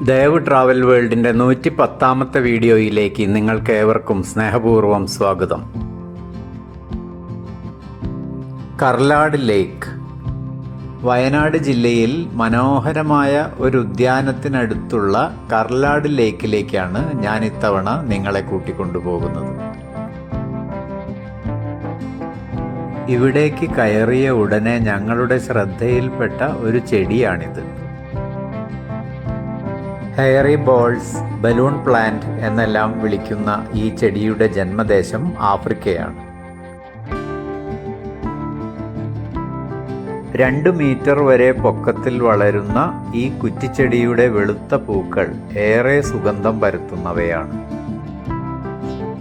Dev travel വേൾഡിൻ്റെ 110ാമത്തെ വീഡിയോയിലേക്ക് നിങ്ങൾക്കേവർക്കും സ്നേഹപൂർവ്വം സ്വാഗതം. കർലാട് ലേക്ക് വയനാട് ജില്ലയിൽ മനോഹരമായ ഒരു ഉദ്യാനത്തിനടുത്തുള്ള കർലാട് ലേക്കിലേക്കാണ് ഞാൻ ഇത്തവണ നിങ്ങളെ കൂട്ടിക്കൊണ്ടുപോകുന്നത്. ഇവിടേക്ക് കയറിയ ഉടനെ ഞങ്ങളുടെ ശ്രദ്ധയിൽപ്പെട്ട ഒരു ചെടിയാണിത്. ഹെയറി ബോൾസ്, ബലൂൺ പ്ലാന്റ് എന്നെല്ലാം വിളിക്കുന്ന ഈ ചെടിയുടെ ജന്മദേശം ആഫ്രിക്കയാണ്. 2 മീറ്റർ വരെ പൊക്കത്തിൽ വളരുന്ന ഈ കുറ്റിച്ചെടിയുടെ വെളുത്ത പൂക്കൾ ഏറെ സുഗന്ധം പരത്തുന്നവയാണ്.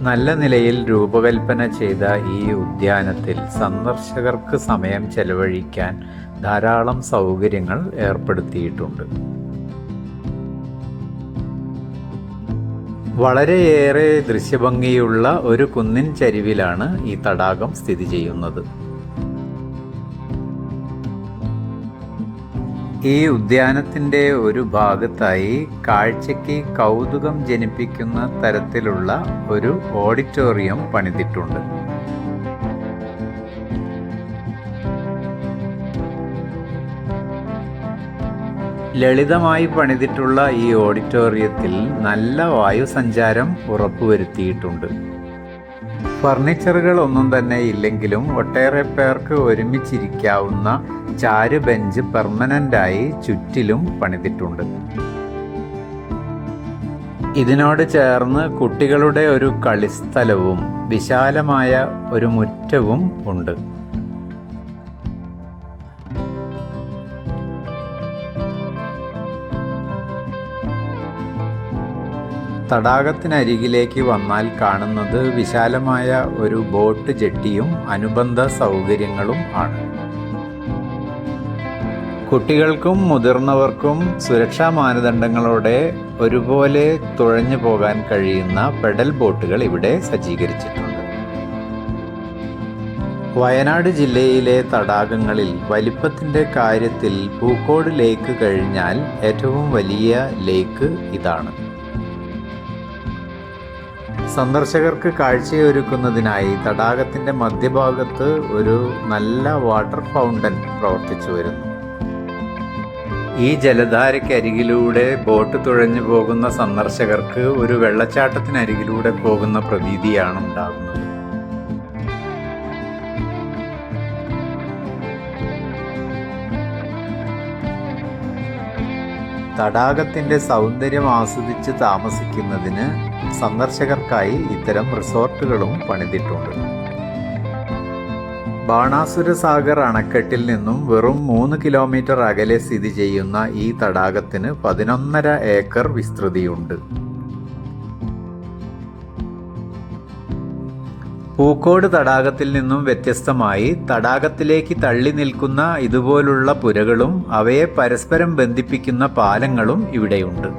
നല്ല നിലയിൽ രൂപകൽപ്പന ചെയ്ത ഈ ഉദ്യാനത്തിൽ സന്ദർശകർക്ക് സമയം ചെലവഴിക്കാൻ ധാരാളം സൗകര്യങ്ങൾ ഏർപ്പെടുത്തിയിട്ടുണ്ട്. വളരെയേറെ ദൃശ്യഭംഗിയുള്ള ഒരു കുന്നിൻ ചരിവിലാണ് ഈ തടാകം സ്ഥിതി ചെയ്യുന്നത്. ഈ ഉദ്യാനത്തിൻ്റെ ഒരു ഭാഗത്തായി കാഴ്ചയ്ക്ക് കൗതുകം ജനിപ്പിക്കുന്ന തരത്തിലുള്ള ഒരു ഓഡിറ്റോറിയം പണിതിട്ടുണ്ട്. ലളിതമായി പണിതിട്ടുള്ള ഈ ഓഡിറ്റോറിയത്തിൽ നല്ല വായുസഞ്ചാരം ഉറപ്പുവരുത്തിയിട്ടുണ്ട്. ഫർണിച്ചറുകൾ ഒന്നും തന്നെ ഇല്ലെങ്കിലും ഒട്ടേറെ പേർക്ക് ഒരുമിച്ചിരിക്കാവുന്ന ചാരു ബെഞ്ച് പെർമനൻ്റായി ചുറ്റിലും പണിതിട്ടുണ്ട്. ഇതിനോട് ചേർന്ന് കുട്ടികളുടെ ഒരു കളിസ്ഥലവും വിശാലമായ ഒരു മുറ്റവും ഉണ്ട്. തടാകത്തിനരികിലേക്ക് വന്നാൽ കാണുന്നത് വിശാലമായ ഒരു ബോട്ട് ജെട്ടിയും അനുബന്ധ സൗകര്യങ്ങളും ആണ്. കുട്ടികൾക്കും മുതിർന്നവർക്കും സുരക്ഷാ മാനദണ്ഡങ്ങളോടെ ഒരുപോലെ തുഴഞ്ഞു പോകാൻ കഴിയുന്ന പെഡൽ ബോട്ടുകൾ ഇവിടെ സജ്ജീകരിച്ചിട്ടുണ്ട്. വയനാട് ജില്ലയിലെ തടാകങ്ങളിൽ വലിപ്പത്തിൻ്റെ കാര്യത്തിൽ പൂക്കോട് ലേക്ക് കഴിഞ്ഞാൽ ഏറ്റവും വലിയ ലേക്ക് ഇതാണ്. സന്ദർശകർക്ക് കാഴ്ചയൊരുക്കുന്നതിനായി തടാകത്തിൻ്റെ മധ്യഭാഗത്ത് ഒരു നല്ല വാട്ടർ ഫൗണ്ടൻ പ്രവർത്തിച്ചു വരുന്നു. ഈ ജലധാരയ്ക്കരികിലൂടെ ബോട്ട് തുഴഞ്ഞു പോകുന്ന സന്ദർശകർക്ക് ഒരു വെള്ളച്ചാട്ടത്തിനരികിലൂടെ പോകുന്ന പ്രതീതിയാണ് ഉണ്ടാകുന്നത്. തടാകത്തിൻ്റെ സൗന്ദര്യം ആസ്വദിച്ച് താമസിക്കുന്നതിന് സന്ദർശകർക്കായി ഇത്തരം റിസോർട്ടുകളും പണിതിട്ടുണ്ട്. ബാണാസുര സാഗർ അണക്കെട്ടിൽ നിന്നും വെറും 3 കിലോമീറ്റർ അകലെ സ്ഥിതി ചെയ്യുന്ന ഈ തടാകത്തിന് 11.5 ഏക്കർ വിസ്തൃതിയുണ്ട്. പൂക്കോട് തടാകത്തിൽ നിന്നും വ്യത്യസ്തമായി തടാകത്തിലേക്ക് തള്ളി നിൽക്കുന്ന ഇതുപോലുള്ള പുരകളും അവയെ പരസ്പരം ബന്ധിപ്പിക്കുന്ന പാലങ്ങളും ഇവിടെയുണ്ട്.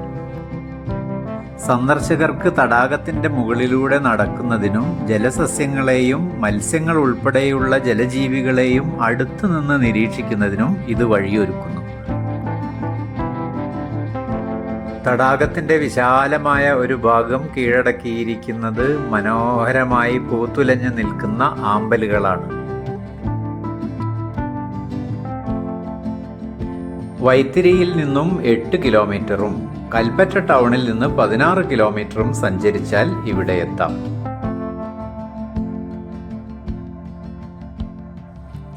സന്ദർശകർക്ക് തടാകത്തിൻ്റെ മുകളിലൂടെ നടക്കുന്നതിനും ജലസസ്യങ്ങളെയും മത്സ്യങ്ങൾ ഉൾപ്പെടെയുള്ള ജലജീവികളെയും അടുത്തു നിന്ന് നിരീക്ഷിക്കുന്നതിനും ഇത് വഴിയൊരുക്കുന്നു. തടാകത്തിൻ്റെ വിശാലമായ ഒരു ഭാഗം കീഴടക്കിയിരിക്കുന്നത് മനോഹരമായി പൂത്തുലഞ്ഞു നിൽക്കുന്ന ആമ്പലുകളാണ്. വൈത്തിരിയിൽ നിന്നും 8 കിലോമീറ്ററും കൽപ്പറ്റ ടൗണിൽ നിന്ന് 16 കിലോമീറ്ററും സഞ്ചരിച്ചാൽ ഇവിടെ എത്താം.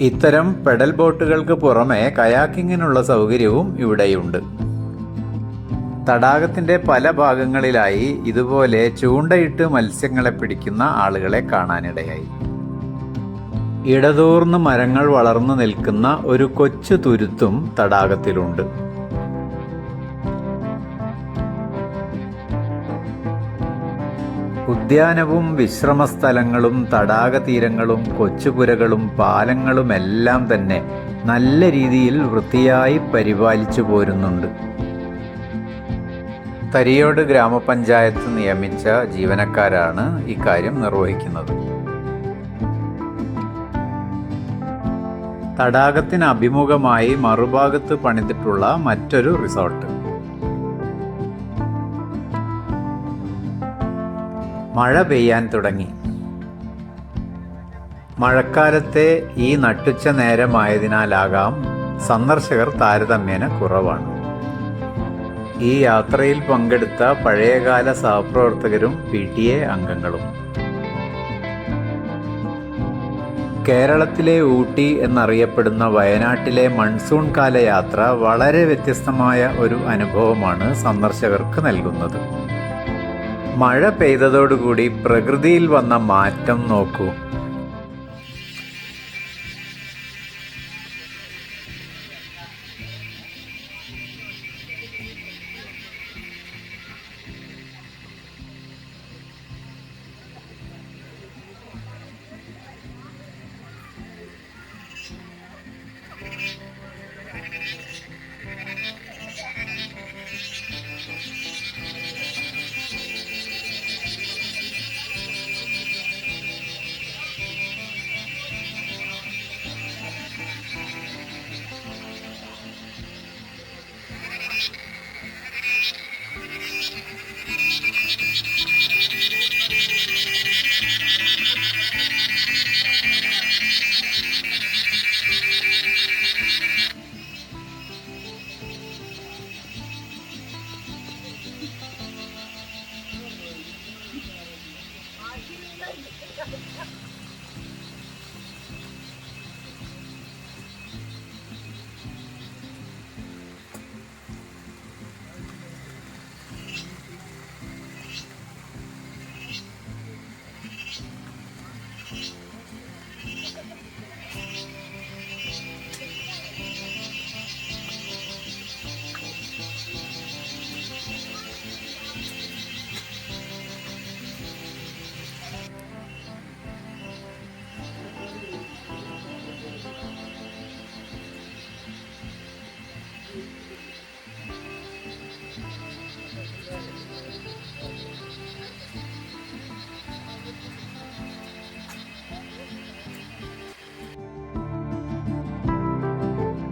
ഇത്തരം പെഡൽ ബോട്ടുകൾക്ക് പുറമെ കയാക്കിങ്ങിനുള്ള സൗകര്യവും ഇവിടെയുണ്ട്. തടാകത്തിൻ്റെ പല ഭാഗങ്ങളിലായി ഇതുപോലെ ചൂണ്ടയിട്ട് മത്സ്യങ്ങളെ പിടിക്കുന്ന ആളുകളെ കാണാനിടയായി. ഇടതൂർന്ന് മരങ്ങൾ വളർന്നു നിൽക്കുന്ന ഒരു കൊച്ചു തുരുത്തും തടാകത്തിലുണ്ട്. ഉദ്യാനവും വിശ്രമസ്ഥലങ്ങളും തടാകതീരങ്ങളും കൊച്ചുപുരകളും പാലങ്ങളുമെല്ലാം തന്നെ നല്ല രീതിയിൽ വൃത്തിയായി പരിപാലിച്ചു പോരുന്നുണ്ട്. തരിയോട് ഗ്രാമപഞ്ചായത്ത് നിയമിച്ച ജീവനക്കാരാണ് ഇക്കാര്യം നിർവഹിക്കുന്നത്. തടാകത്തിന് അഭിമുഖമായി മറുഭാഗത്ത് പണിതിട്ടുള്ള മറ്റൊരു റിസോർട്ട്. മഴ പെയ്യാൻ തുടങ്ങി. മഴക്കാലത്തെ ഈ നട്ടുച്ച നേരമായതിനാലാകാം സന്ദർശകർ താരതമ്യേന കുറവാണ്. ഈ യാത്രയിൽ പങ്കെടുത്ത പഴയകാല സഹപ്രവർത്തകരും PTA അംഗങ്ങളും. കേരളത്തിലെ ഊട്ടി എന്നറിയപ്പെടുന്ന വയനാട്ടിലെ മൺസൂൺ കാല യാത്ര വളരെ വ്യത്യസ്തമായ ഒരു അനുഭവമാണ് സന്ദർശകർക്ക് നൽകുന്നത്. മഴ പെയ്തതോടുകൂടി പ്രകൃതിയിൽ വന്ന മാറ്റം നോക്കൂ.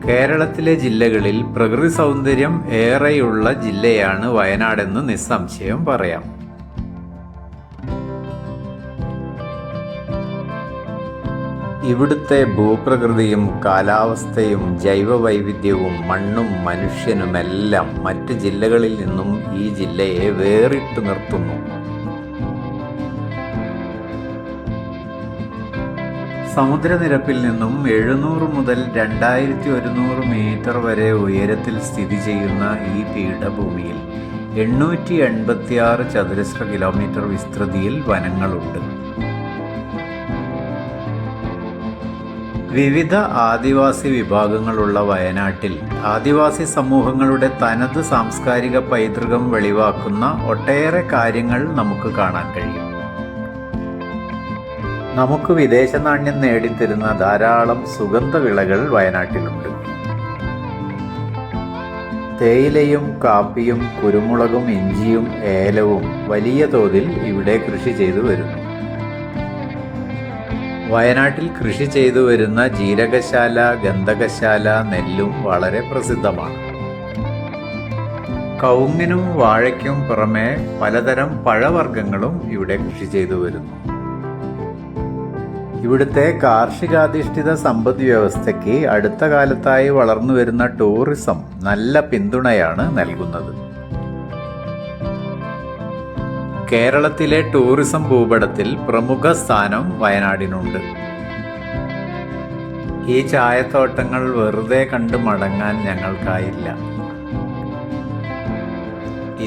കേരളത്തിലെ ജില്ലകളിൽ പ്രകൃതി സൗന്ദര്യം ഏറെയുള്ള ജില്ലയാണ് വയനാടെന്ന് നിസ്സംശയം പറയാം. ഇവിടുത്തെ ഭൂപ്രകൃതിയും കാലാവസ്ഥയും ജൈവവൈവിധ്യവും മണ്ണും മനുഷ്യനുമെല്ലാം മറ്റ് ജില്ലകളിൽ നിന്നും ഈ ജില്ലയെ വേറിട്ടു നിർത്തുന്നു. സമുദ്രനിരപ്പിൽ നിന്നും 700 മുതൽ 2100 മീറ്റർ വരെ ഉയരത്തിൽ സ്ഥിതി ചെയ്യുന്ന ഈ പീഠഭൂമിയിൽ 886 ചതുരശ്ര കിലോമീറ്റർ വിസ്തൃതിയിൽ വനങ്ങളുണ്ട്. വിവിധ ആദിവാസി വിഭാഗങ്ങളുള്ള വയനാട്ടിൽ ആദിവാസി സമൂഹങ്ങളുടെ തനത് സാംസ്കാരിക പൈതൃകം വെളിവാക്കുന്ന ഒട്ടേറെ കാര്യങ്ങൾ നമുക്ക് കാണാൻ കഴിയും. നമുക്ക് വിദേശ നാണ്യം നേടിത്തരുന്ന ധാരാളം സുഗന്ധവിളകൾ വയനാട്ടിലുണ്ട്. തേയിലയും കാപ്പിയും കുരുമുളകും ഇഞ്ചിയും ഏലവും വലിയ തോതിൽ ഇവിടെ കൃഷി ചെയ്തു വരുന്നു. വയനാട്ടിൽ കൃഷി ചെയ്തു വരുന്ന ജീരകശാല, ഗന്ധകശാല നെല്ലും വളരെ പ്രസിദ്ധമാണ്. കവുങ്ങിനും വാഴയ്ക്കും പുറമെ പലതരം പഴവർഗ്ഗങ്ങളും ഇവിടെ കൃഷി ചെയ്തു വരുന്നു. ഇവിടുത്തെ കാർഷികാധിഷ്ഠിത സമ്പദ് വ്യവസ്ഥയ്ക്ക് അടുത്ത കാലത്തായി വളർന്നു വരുന്ന ടൂറിസം നല്ല പിന്തുണയാണ് നൽകുന്നത്. കേരളത്തിലെ ടൂറിസം ഭൂപടത്തിൽ പ്രമുഖ സ്ഥാനം വയനാടിനുണ്ട്. ഈ ചായത്തോട്ടങ്ങൾ വെറുതെ കണ്ടു മടങ്ങാൻ ഞങ്ങൾക്കായില്ല.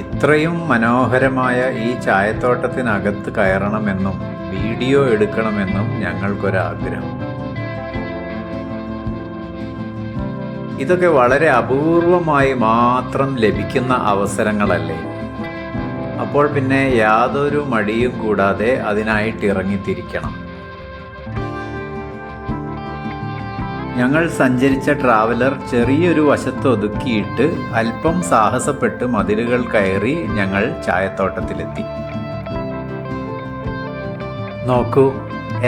ഇത്രയും മനോഹരമായ ഈ ചായത്തോട്ടത്തിനകത്ത് കയറണമെന്നും വീഡിയോ എടുക്കണമെന്നും ഞങ്ങൾക്കൊരാഗ്രഹം. ഇതൊക്കെ വളരെ അപൂർവമായി മാത്രം ലഭിക്കുന്ന അവസരങ്ങളല്ലേ. അപ്പോൾ പിന്നെ യാതൊരു മടിയും കൂടാതെ അതിനായിട്ട് ഇറങ്ങിത്തിരിക്കണം. ഞങ്ങൾ സഞ്ചരിച്ച ട്രാവലർ ചെറിയൊരു വശത്ത് ഒതുക്കിയിട്ട് അല്പം സാഹസപ്പെട്ട് മതിലുകൾ കയറി ഞങ്ങൾ ചായത്തോട്ടത്തിലെത്തി. നോക്കൂ,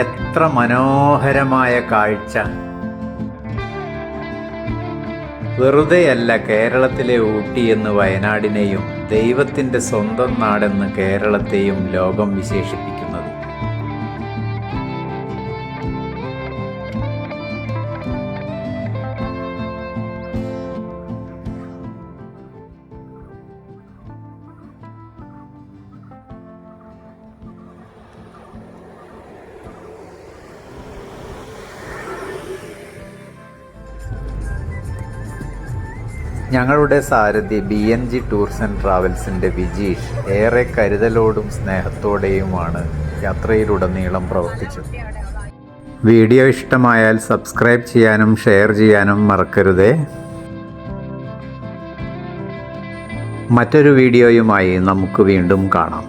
എത്ര മനോഹരമായ കാഴ്ച! വെറുതെയല്ല കേരളത്തിലെ ഊട്ടി എന്ന് വയനാടിനെയും ദൈവത്തിൻ്റെ സ്വന്തം നാടെന്ന് കേരളത്തെയും ലോകം വിശേഷിപ്പിക്കുന്നത്. ഞങ്ങളുടെ സാരഥി BNG ടൂർസ് ആൻഡ് ട്രാവൽസിൻ്റെ വിജീഷ് ഏറെ കരുതലോടും സ്നേഹത്തോടെയുമാണ് യാത്രയിലുടനീളം പ്രവർത്തിച്ചത്. വീഡിയോ ഇഷ്ടമായാൽ സബ്സ്ക്രൈബ് ചെയ്യാനും ഷെയർ ചെയ്യാനും മറക്കരുതേ. മറ്റൊരു വീഡിയോയുമായി നമുക്ക് വീണ്ടും കാണാം.